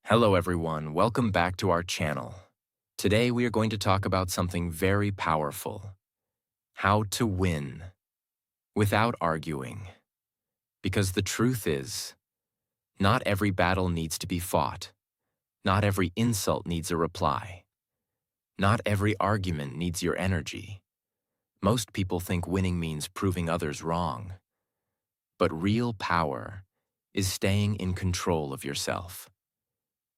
Hello everyone, welcome back to our channel. Today we are going to talk about something very powerful. How to win without arguing. Because the truth is, not every battle needs to be fought. Not every insult needs a reply. Not every argument needs your energy. Most people think winning means proving others wrong. But real power is staying in control of yourself.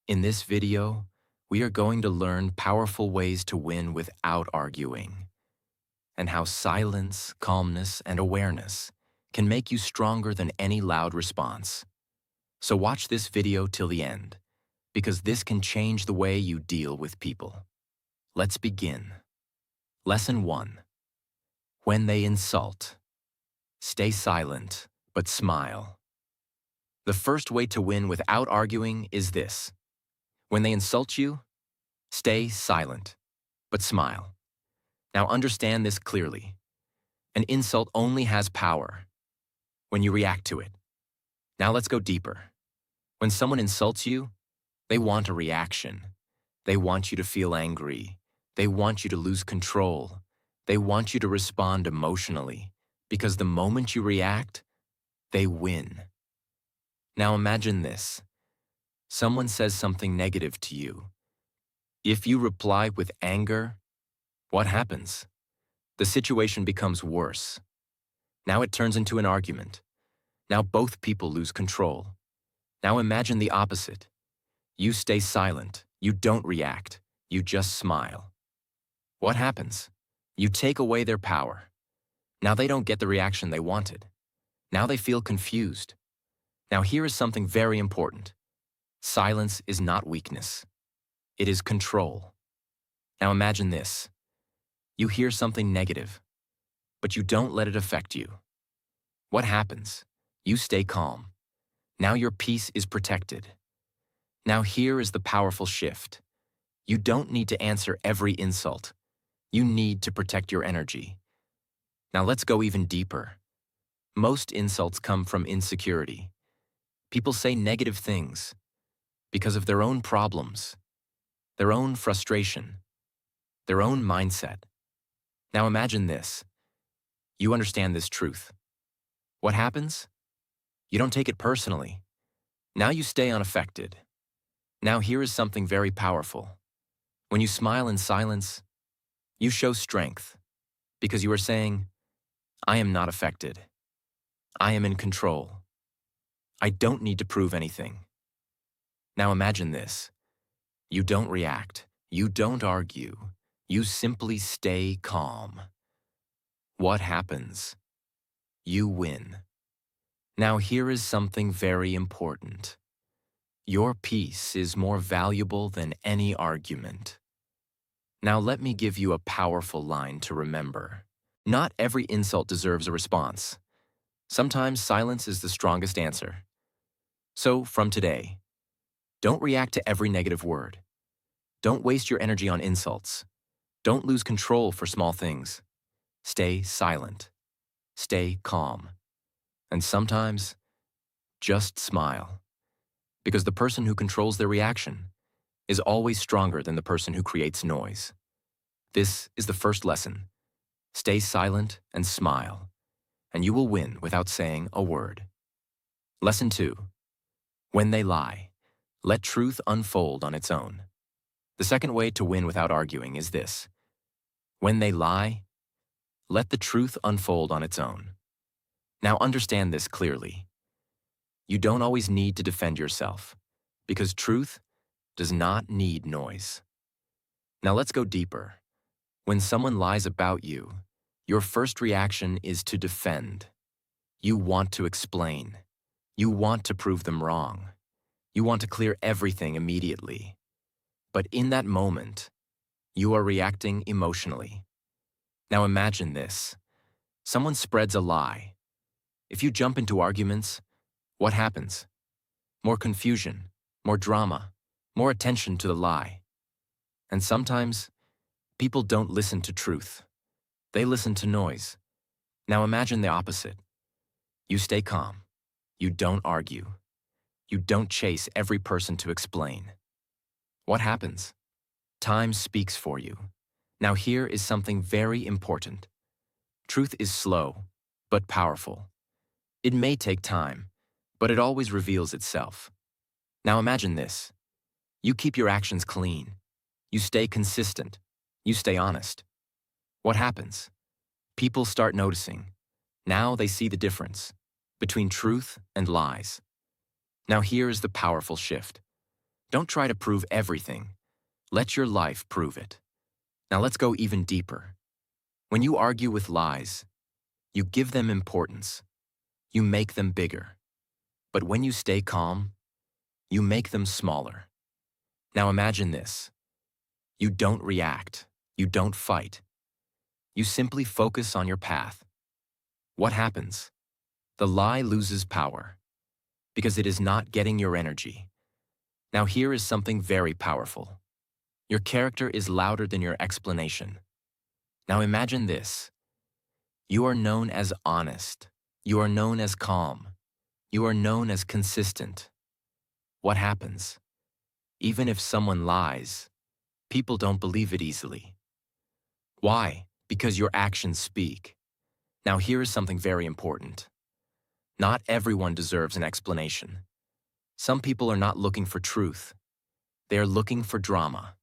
In this video, we are going to learn powerful ways to win without arguing, and how silence, calmness, and awareness can make you stronger than any loud response. So watch this video till the end, because this can change the way you deal with people. Let's begin. Lesson 1. When they insult, stay silent, but smile. The first way to win without arguing is this. When they insult you, stay silent, but smile. Now understand this clearly. An insult only has power when you react to it. Now let's go deeper. When someone insults you, they want a reaction. They want you to feel angry. They want you to lose control. They want you to respond emotionally, because the moment you react, they win. Now imagine this. Someone says something negative to you. If you reply with anger, what happens? The situation becomes worse. Now it turns into an argument. Now both people lose control. Now imagine the opposite. You stay silent. You don't react. You just smile. What happens? You take away their power. Now they don't get the reaction they wanted. Now they feel confused. Now here is something very important. Silence is not weakness. It is control. Now imagine this. You hear something negative, but you don't let it affect you. What happens? You stay calm. Now your peace is protected. Now here is the powerful shift. You don't need to answer every insult. You need to protect your energy. Now let's go even deeper. Most insults come from insecurity. People say negative things because of their own problems, their own frustration, their own mindset. Now imagine this. You understand this truth. What happens? You don't take it personally. Now you stay unaffected. Now here is something very powerful. When you smile in silence, you show strength, because you are saying, I am not affected. I am in control. I don't need to prove anything. Now imagine this. You don't react. You don't argue. You simply stay calm. What happens? You win. Now here is something very important. Your peace is more valuable than any argument. Now let me give you a powerful line to remember. Not every insult deserves a response. Sometimes silence is the strongest answer. So from today, don't react to every negative word. Don't waste your energy on insults. Don't lose control for small things. Stay silent. Stay calm. And sometimes, just smile. Because the person who controls their reaction is always stronger than the person who creates noise. This is the first lesson. Stay silent and smile, and you will win without saying a word. Lesson 2. When they lie, let truth unfold on its own. The second way to win without arguing is this. When they lie, let the truth unfold on its own. Now understand this clearly. You don't always need to defend yourself, because truth does not need noise. Now let's go deeper. When someone lies about you, your first reaction is to defend. You want to explain. You want to prove them wrong. You want to clear everything immediately. But in that moment, you are reacting emotionally. Now imagine this. Someone spreads a lie. If you jump into arguments, what happens? More confusion, more drama, more attention to the lie. And sometimes, people don't listen to truth. They listen to noise. Now imagine the opposite. You stay calm. You don't argue. You don't chase every person to explain. What happens? Time speaks for you. Now here is something very important. Truth is slow, but powerful. It may take time, but it always reveals itself. Now imagine this. You keep your actions clean. You stay consistent. You stay honest. What happens? People start noticing. Now they see the difference between truth and lies. Now here is the powerful shift. Don't try to prove everything. Let your life prove it. Now let's go even deeper. When you argue with lies, you give them importance. You make them bigger. But when you stay calm, you make them smaller. Now imagine this. You don't react. You don't fight. You simply focus on your path. What happens? The lie loses power because it is not getting your energy. Now here is something very powerful. Your character is louder than your explanation. Now imagine this. You are known as honest. You are known as calm. You are known as consistent. What happens? Even if someone lies, people don't believe it easily. Why? Because your actions speak. Now here is something very important. Not everyone deserves an explanation. Some people are not looking for truth. They are looking for drama.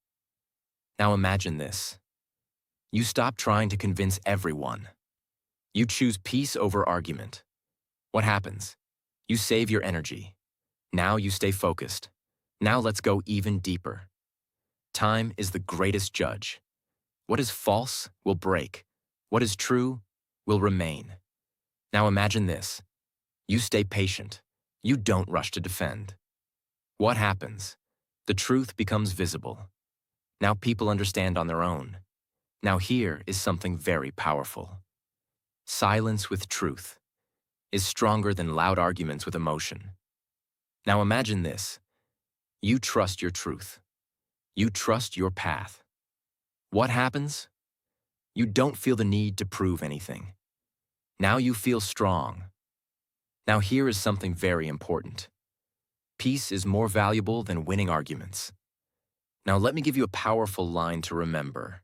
Now imagine this. You stop trying to convince everyone. You choose peace over argument. What happens? You save your energy. Now you stay focused. Now let's go even deeper. Time is the greatest judge. What is false will break. What is true will remain. Now imagine this. You stay patient. You don't rush to defend. What happens? The truth becomes visible. Now people understand on their own. Now here is something very powerful. Silence with truth is stronger than loud arguments with emotion. Now imagine this. You trust your truth. You trust your path. What happens? You don't feel the need to prove anything. Now you feel strong. Now here is something very important. Peace is more valuable than winning arguments. Now let me give you a powerful line to remember.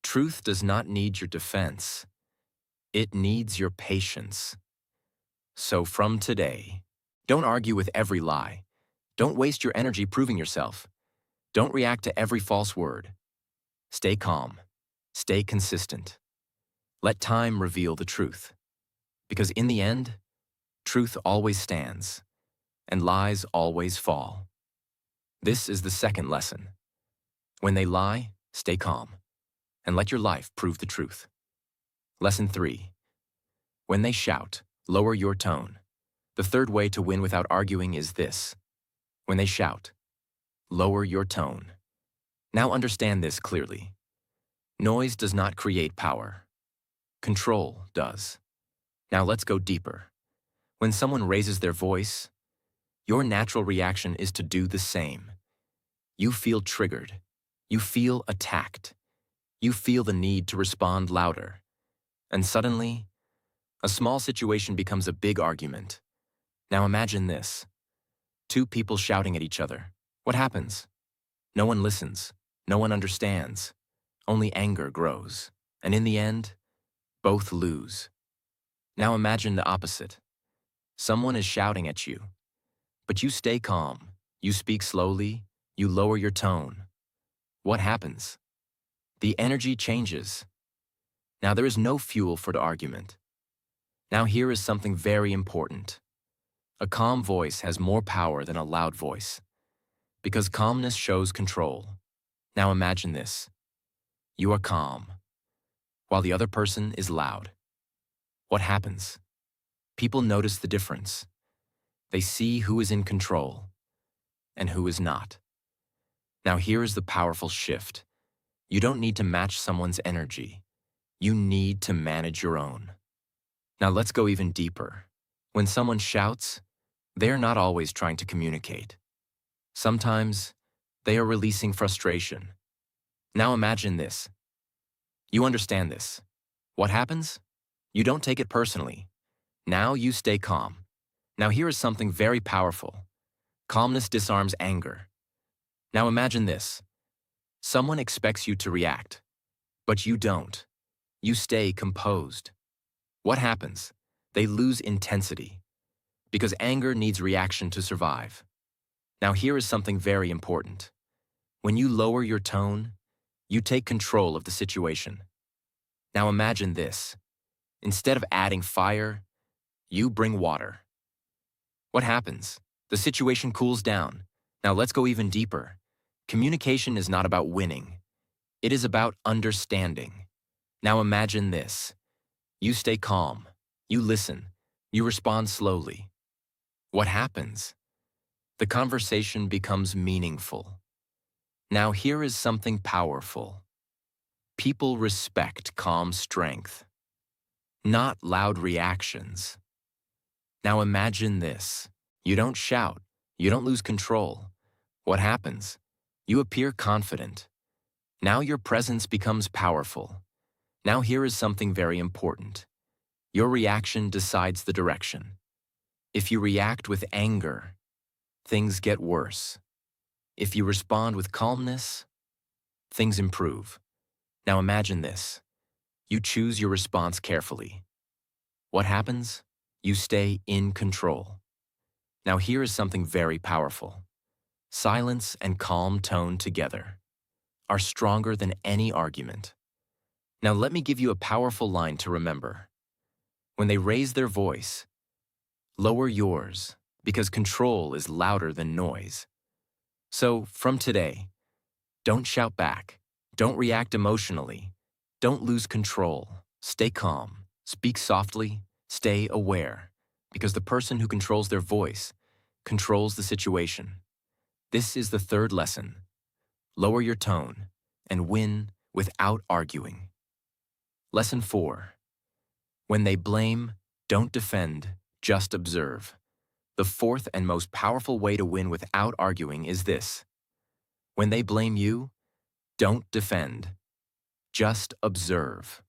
Truth does not need your defense. It needs your patience. So from today, don't argue with every lie. Don't waste your energy proving yourself. Don't react to every false word. Stay calm. Stay consistent. Let time reveal the truth. Because in the end, truth always stands, and lies always fall. This is the second lesson. When they lie, stay calm, and let your life prove the truth. Lesson 3. When they shout, lower your tone. The third way to win without arguing is this. When they shout, lower your tone. Now understand this clearly. Noise does not create power. Control does. Now let's go deeper. When someone raises their voice, your natural reaction is to do the same. You feel triggered. You feel attacked. You feel the need to respond louder. And suddenly, a small situation becomes a big argument. Now imagine this. Two people shouting at each other. What happens? No one listens. No one understands. Only anger grows. And in the end, both lose. Now imagine the opposite. Someone is shouting at you, but you stay calm. You speak slowly. You lower your tone. What happens? The energy changes. Now there is no fuel for the argument. Now here is something very important. A calm voice has more power than a loud voice, because calmness shows control. Now imagine this. You are calm, while the other person is loud. What happens? People notice the difference. They see who is in control and who is not. Now here is the powerful shift. You don't need to match someone's energy. You need to manage your own. Now let's go even deeper. When someone shouts, they're not always trying to communicate. Sometimes, they are releasing frustration. Now imagine this. You understand this. What happens? You don't take it personally. Now you stay calm. Now here is something very powerful. Calmness disarms anger. Now imagine this. Someone expects you to react, but you don't. You stay composed. What happens? They lose intensity, because anger needs reaction to survive. Now here is something very important. When you lower your tone, you take control of the situation. Now imagine this. Instead of adding fire, you bring water. What happens? The situation cools down. Now let's go even deeper. Communication is not about winning. It is about understanding. Now imagine this. You stay calm. You listen. You respond slowly. What happens? The conversation becomes meaningful. Now here is something powerful. People respect calm strength, not loud reactions. Now imagine this. You don't shout. You don't lose control. What happens? You appear confident. Now your presence becomes powerful. Now here is something very important. Your reaction decides the direction. If you react with anger, things get worse. If you respond with calmness, things improve. Now imagine this. You choose your response carefully. What happens? You stay in control. Now here is something very powerful. Silence and calm tone together are stronger than any argument. Now let me give you a powerful line to remember. When they raise their voice, lower yours, because control is louder than noise. So from today, don't shout back. Don't react emotionally. Don't lose control. Stay calm. Speak softly. Stay aware. Because the person who controls their voice controls the situation. This is the third lesson. Lower your tone and win without arguing. Lesson 4. When they blame, don't defend, just observe. The fourth and most powerful way to win without arguing is this. When they blame you, don't defend, just observe.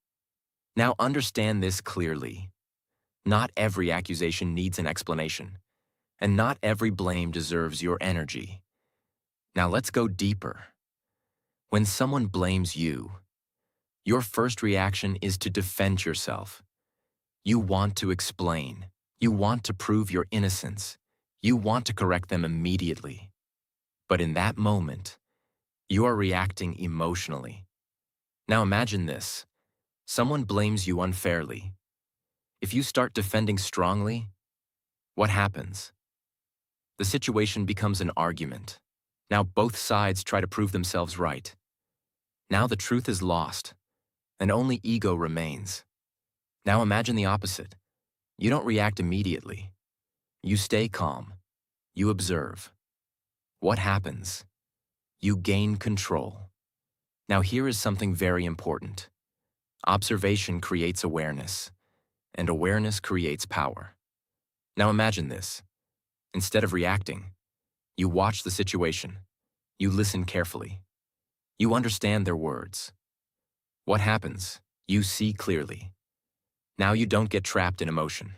Now understand this clearly. Not every accusation needs an explanation, and not every blame deserves your energy. Now let's go deeper. When someone blames you, your first reaction is to defend yourself. You want to explain. You want to prove your innocence. You want to correct them immediately. But in that moment, you are reacting emotionally. Now imagine this. Someone blames you unfairly. If you start defending strongly, what happens? The situation becomes an argument. Now both sides try to prove themselves right. Now the truth is lost, and only ego remains. Now imagine the opposite. You don't react immediately. You stay calm. You observe. What happens? You gain control. Now here is something very important. Observation creates awareness, and awareness creates power. Now imagine this. Instead of reacting, you watch the situation. You listen carefully. You understand their words. What happens? You see clearly. Now you don't get trapped in emotion.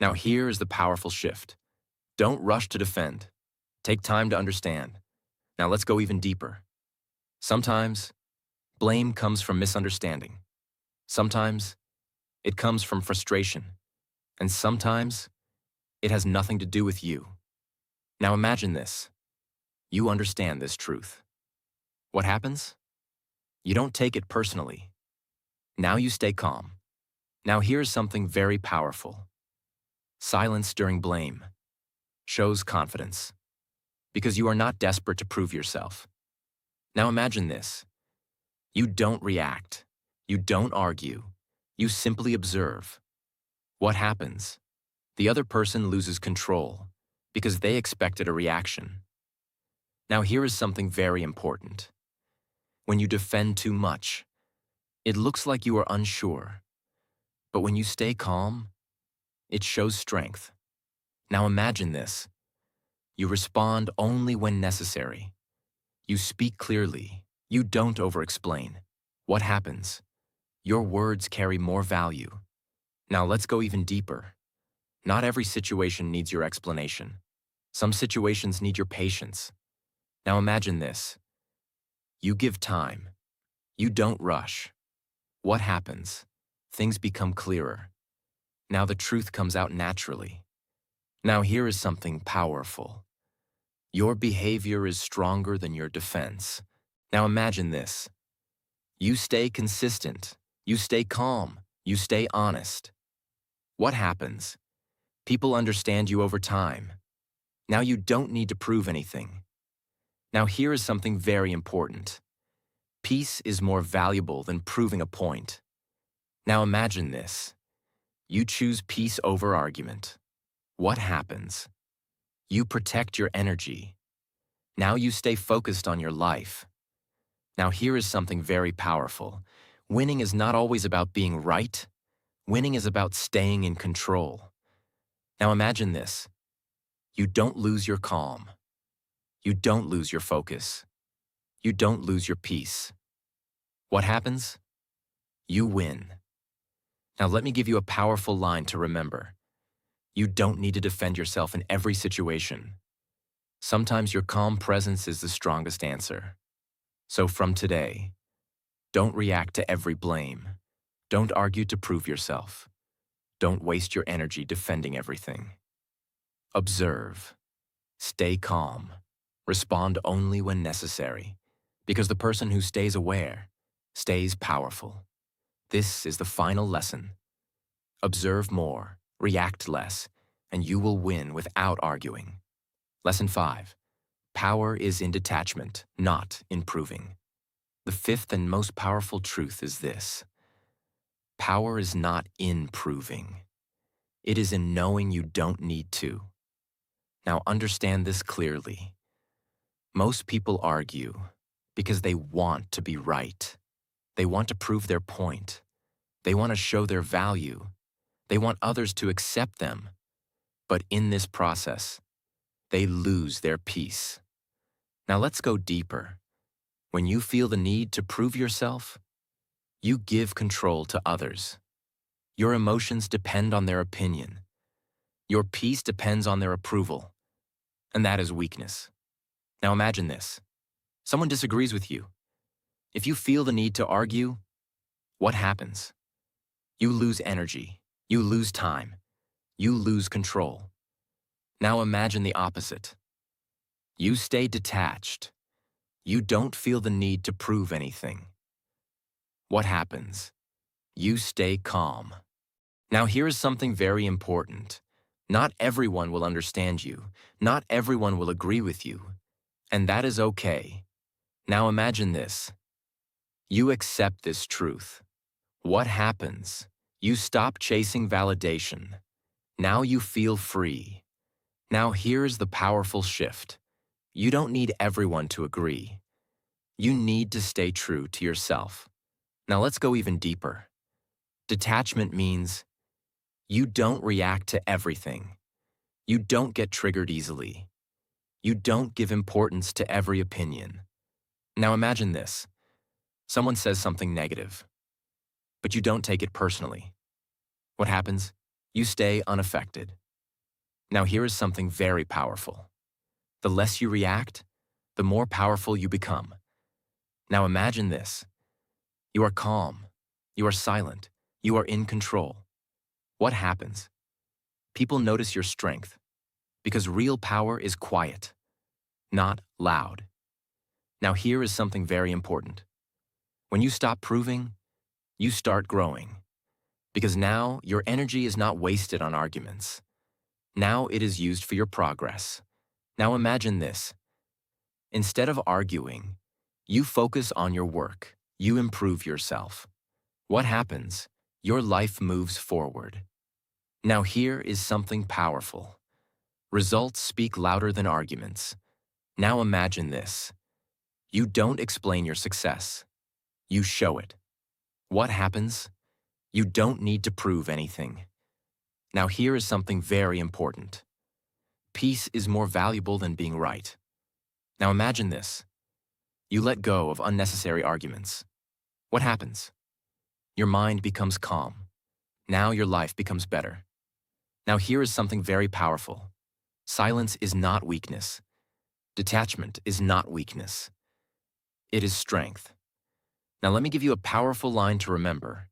Now here is the powerful shift. Don't rush to defend. Take time to understand. Now let's go even deeper. Sometimes, blame comes from misunderstanding. Sometimes, it comes from frustration. And sometimes, it has nothing to do with you. Now imagine this. You understand this truth. What happens? You don't take it personally. Now you stay calm. Now here's something very powerful. Silence during blame shows confidence, because you are not desperate to prove yourself. Now imagine this. You don't react. You don't argue. You simply observe. What happens? The other person loses control because they expected a reaction. Now here is something very important. When you defend too much, it looks like you are unsure. But when you stay calm, it shows strength. Now imagine this. You respond only when necessary. You speak clearly. You don't over-explain. What happens? Your words carry more value. Now let's go even deeper. Not every situation needs your explanation. Some situations need your patience. Now imagine this. You give time. You don't rush. What happens? Things become clearer. Now the truth comes out naturally. Now here is something powerful. Your behavior is stronger than your defense. Now imagine this. You stay consistent. You stay calm. You stay honest. What happens? People understand you over time. Now you don't need to prove anything. Now here is something very important. Peace is more valuable than proving a point. Now imagine this. You choose peace over argument. What happens? You protect your energy. Now you stay focused on your life. Now here is something very powerful. Winning is not always about being right. Winning is about staying in control. Now imagine this. You don't lose your calm. You don't lose your focus. You don't lose your peace. What happens? You win. Now let me give you a powerful line to remember. You don't need to defend yourself in every situation. Sometimes your calm presence is the strongest answer. So from today, don't react to every blame. Don't argue to prove yourself. Don't waste your energy defending everything. Observe. Stay calm. Respond only when necessary, because the person who stays aware stays powerful. This is the final lesson. Observe more, react less, and you will win without arguing. Lesson 5. Power is in detachment, not in proving. The fifth and most powerful truth is this. Power is not in proving. It is in knowing you don't need to. Now understand this clearly. Most people argue because they want to be right. They want to prove their point. They want to show their value. They want others to accept them. But in this process, they lose their peace. Now let's go deeper. When you feel the need to prove yourself, you give control to others. Your emotions depend on their opinion. Your peace depends on their approval. And that is weakness. Now imagine this. Someone disagrees with you. If you feel the need to argue, what happens? You lose energy. You lose time. You lose control. Now imagine the opposite. You stay detached. You don't feel the need to prove anything. What happens? You stay calm. Now here is something very important. Not everyone will understand you. Not everyone will agree with you. And that is okay. Now imagine this. You accept this truth. What happens? You stop chasing validation. Now you feel free. Now here's the powerful shift. You don't need everyone to agree. You need to stay true to yourself. Now let's go even deeper. Detachment means you don't react to everything. You don't get triggered easily. You don't give importance to every opinion. Now imagine this. Someone says something negative, but you don't take it personally. What happens? You stay unaffected. Now here is something very powerful. The less you react, the more powerful you become. Now imagine this. You are calm. You are silent. You are in control. What happens? People notice your strength because real power is quiet, not loud. Now here is something very important. When you stop proving, you start growing. Because now your energy is not wasted on arguments. Now it is used for your progress. Now imagine this. Instead of arguing, you focus on your work. You improve yourself. What happens? Your life moves forward. Now here is something powerful. Results speak louder than arguments. Now imagine this. You don't explain your success. You show it. What happens? You don't need to prove anything. Now here is something very important. Peace is more valuable than being right. Now imagine this. You let go of unnecessary arguments. What happens? Your mind becomes calm. Now your life becomes better. Now here is something very powerful. Silence is not weakness. Detachment is not weakness. It is strength. Now let me give you a powerful line to remember.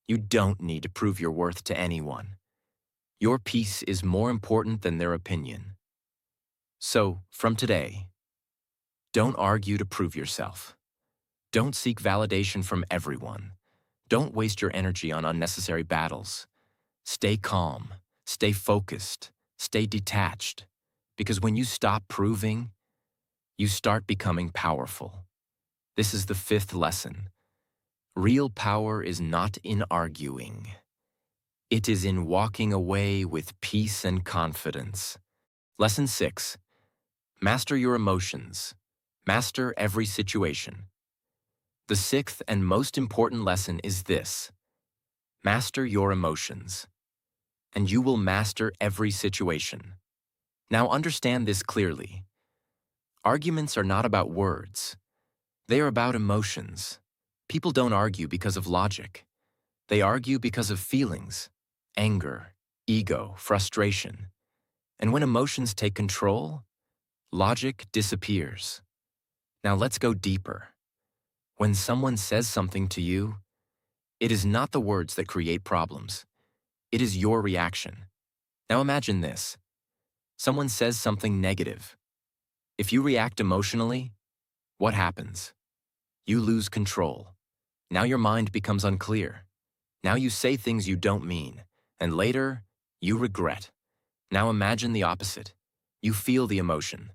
You don't need to prove your worth to anyone. Your peace is more important than their opinion. So, from today, don't argue to prove yourself. Don't seek validation from everyone. Don't waste your energy on unnecessary battles. Stay calm, stay focused, stay detached. Because when you stop proving, you start becoming powerful. This is the fifth lesson. Real power is not in arguing. It is in walking away with peace and confidence. Lesson 6. Master your emotions. Master every situation. The sixth and most important lesson is this. Master your emotions, and you will master every situation. Now understand this clearly. Arguments are not about words. They are about emotions. People don't argue because of logic. They argue because of feelings, anger, ego, frustration. And when emotions take control, logic disappears. Now let's go deeper. When someone says something to you, it is not the words that create problems. It is your reaction. Now imagine this. Someone says something negative. If you react emotionally, what happens? You lose control. Now your mind becomes unclear. Now you say things you don't mean, and later, you regret. Now imagine the opposite. You feel the emotion,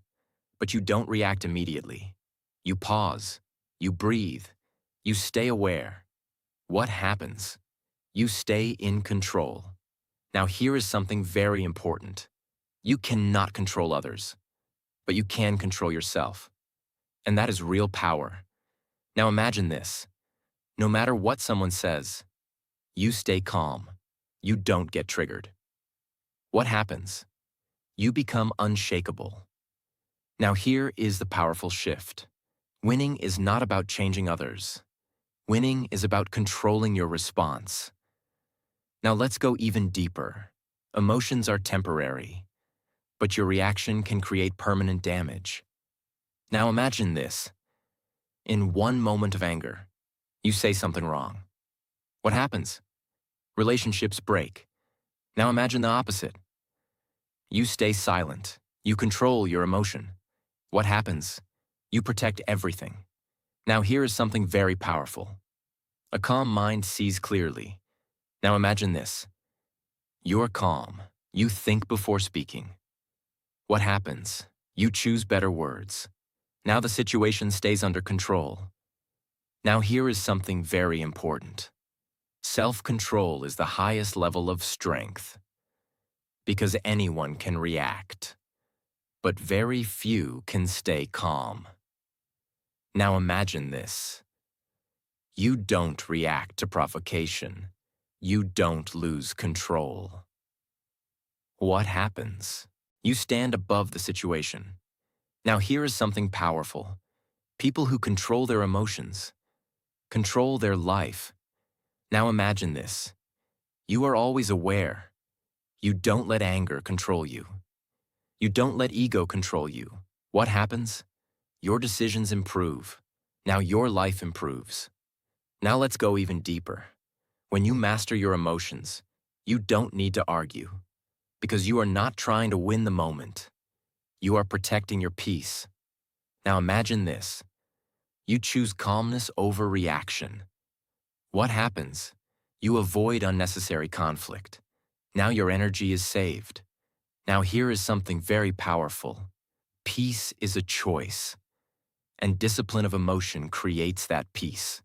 but you don't react immediately. You pause. You breathe. You stay aware. What happens? You stay in control. Now here is something very important. You cannot control others, but you can control yourself. And that is real power. Now imagine this. No matter what someone says, you stay calm. You don't get triggered. What happens? You become unshakable. Now here is the powerful shift. Winning is not about changing others. Winning is about controlling your response. Now let's go even deeper. Emotions are temporary, but your reaction can create permanent damage. Now imagine this. In one moment of anger, you say something wrong. What happens? Relationships break. Now imagine the opposite. You stay silent. You control your emotion. What happens? You protect everything. Now here is something very powerful. A calm mind sees clearly. Now imagine this. You're calm. You think before speaking. What happens? You choose better words. Now the situation stays under control. Now here is something very important. Self-control is the highest level of strength. Because anyone can react, but very few can stay calm. Now imagine this. You don't react to provocation. You don't lose control. What happens? You stand above the situation. Now here is something powerful. People who control their emotions, control their life. Now imagine this. You are always aware. You don't let anger control you. You don't let ego control you. What happens? Your decisions improve. Now your life improves. Now let's go even deeper. When you master your emotions, you don't need to argue. Because you are not trying to win the moment. You are protecting your peace. Now imagine this. You choose calmness over reaction. What happens? You avoid unnecessary conflict. Now your energy is saved. Now here is something very powerful. Peace is a choice, and discipline of emotion creates that peace.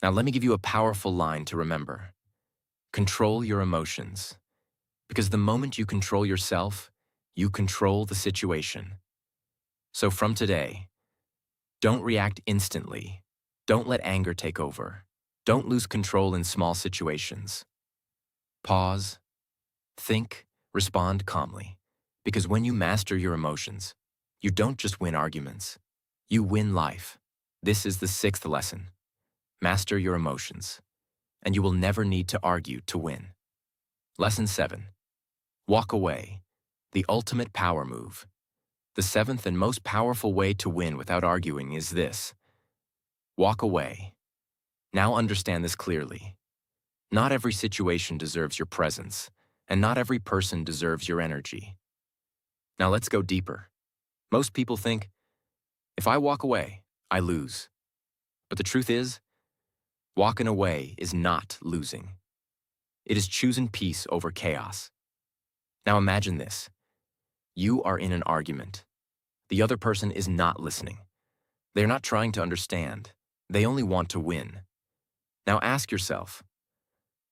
Now let me give you a powerful line to remember. Control your emotions, because the moment you control yourself, you control the situation. So from today, don't react instantly. Don't let anger take over. Don't lose control in small situations. Pause, think, respond calmly. Because when you master your emotions, you don't just win arguments, you win life. This is the sixth lesson. Master your emotions, and you will never need to argue to win. Lesson 7. Walk away, the ultimate power move. The seventh and most powerful way to win without arguing is this: walk away. Now understand this clearly. Not every situation deserves your presence, and not every person deserves your energy. Now let's go deeper. Most people think, if I walk away, I lose. But the truth is, walking away is not losing. It is choosing peace over chaos. Now imagine this. You are in an argument. The other person is not listening. They're not trying to understand. They only want to win. Now ask yourself,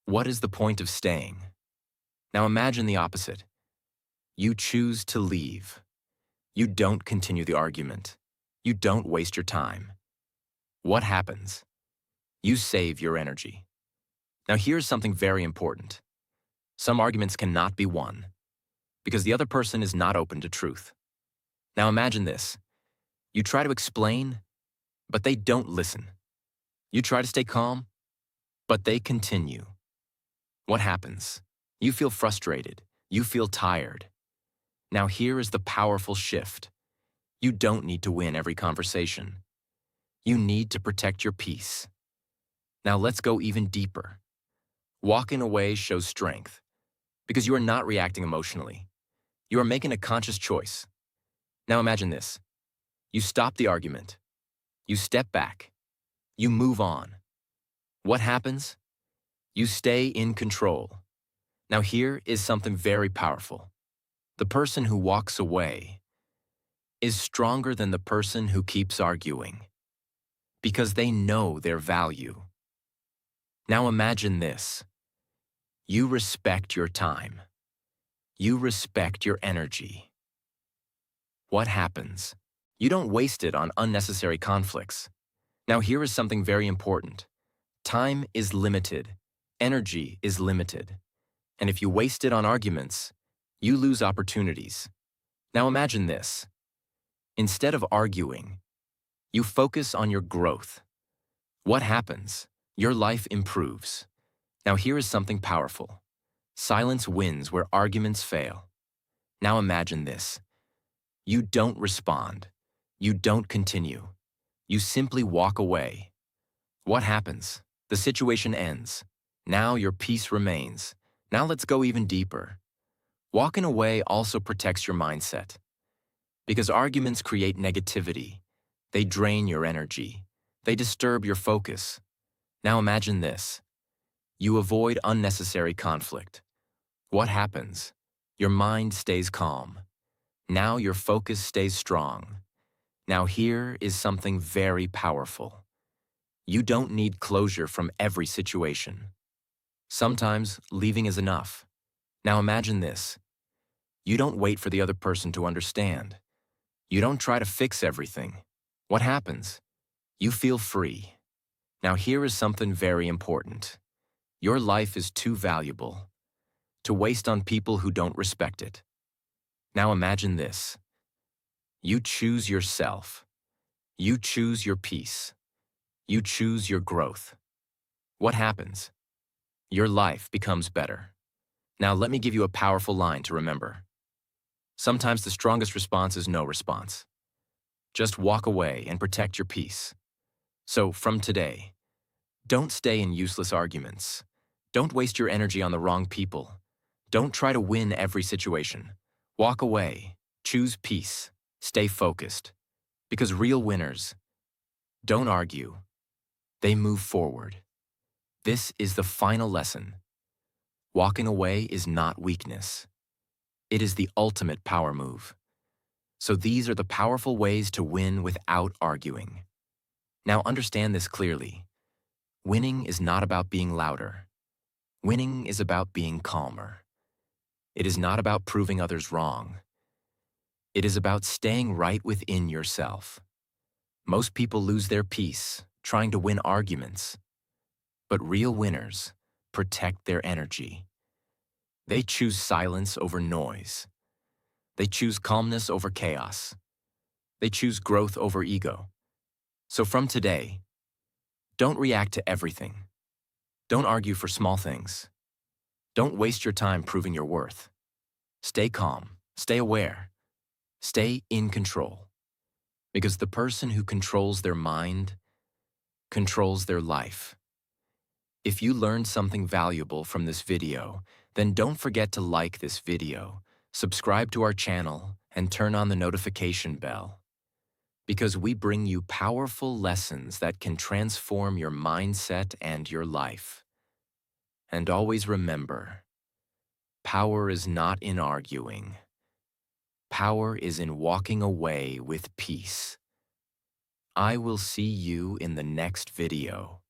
what is the point of staying? Now imagine the opposite. You choose to leave. You don't continue the argument. You don't waste your time. What happens? You save your energy. Now here's something very important. Some arguments cannot be won because the other person is not open to truth. Now imagine this. You try to explain, but they don't listen. You try to stay calm, but they continue. What happens? You feel frustrated. You feel tired. Now here is the powerful shift. You don't need to win every conversation. You need to protect your peace. Now let's go even deeper. Walking away shows strength because you are not reacting emotionally. You are making a conscious choice. Now imagine this. You stop the argument. You step back. You move on. What happens? You stay in control. Now here is something very powerful. The person who walks away is stronger than the person who keeps arguing because they know their value. Now imagine this. You respect your time. You respect your energy. What happens? You don't waste it on unnecessary conflicts. Now here is something very important. Time is limited. Energy is limited. And if you waste it on arguments, you lose opportunities. Now imagine this. Instead of arguing, you focus on your growth. What happens? Your life improves. Now here is something powerful. Silence wins where arguments fail. Now imagine this. You don't respond. You don't continue. You simply walk away. What happens? The situation ends. Now your peace remains. Now let's go even deeper. Walking away also protects your mindset. Because arguments create negativity. They drain your energy. They disturb your focus. Now imagine this. You avoid unnecessary conflict. What happens? Your mind stays calm. Now your focus stays strong. Now here is something very powerful. You don't need closure from every situation. Sometimes leaving is enough. Now imagine this. You don't wait for the other person to understand. You don't try to fix everything. What happens? You feel free. Now here is something very important. Your life is too valuable to waste on people who don't respect it. Now imagine this. You choose yourself. You choose your peace. You choose your growth. What happens? Your life becomes better. Now let me give you a powerful line to remember. Sometimes the strongest response is no response. Just walk away and protect your peace. So from today, don't stay in useless arguments. Don't waste your energy on the wrong people. Don't try to win every situation. Walk away. Choose peace. Stay focused. Because real winners don't argue. They move forward. This is the final lesson. Walking away is not weakness. It is the ultimate power move. So these are the powerful ways to win without arguing. Now understand this clearly. Winning is not about being louder. Winning is about being calmer. It is not about proving others wrong. It is about staying right within yourself. Most people lose their peace trying to win arguments. But real winners protect their energy. They choose silence over noise. They choose calmness over chaos. They choose growth over ego. So from today, don't react to everything. Don't argue for small things. Don't waste your time proving your worth. Stay calm. Stay aware. Stay in control, because the person who controls their mind controls their life. If you learned something valuable from this video, then don't forget to like this video, subscribe to our channel, and turn on the notification bell, because we bring you powerful lessons that can transform your mindset and your life. And always remember, power is not in arguing. Power is in walking away with peace. I will see you in the next video.